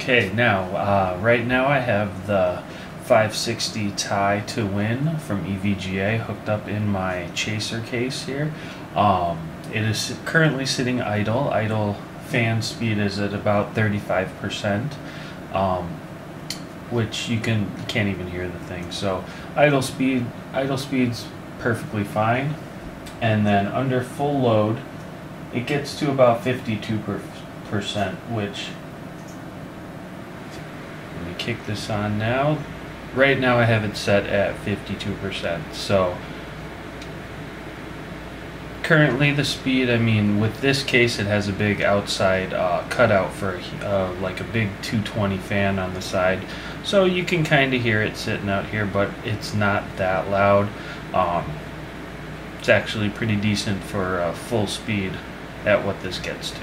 Okay, now, right now I have the 560 Ti to Win from EVGA hooked up in my chaser case here. It is currently sitting idle. Idle fan speed is at about 35%, which you can't even hear the thing. So idle speed's perfectly fine. And then under full load, it gets to about 52%, which, let me kick this on now. Right now I have it set at 52%. So currently the speed, I mean, with this case it has a big outside cutout for like a big 220 fan on the side. So you can kind of hear it sitting out here, but it's not that loud. It's actually pretty decent for full speed at what this gets to.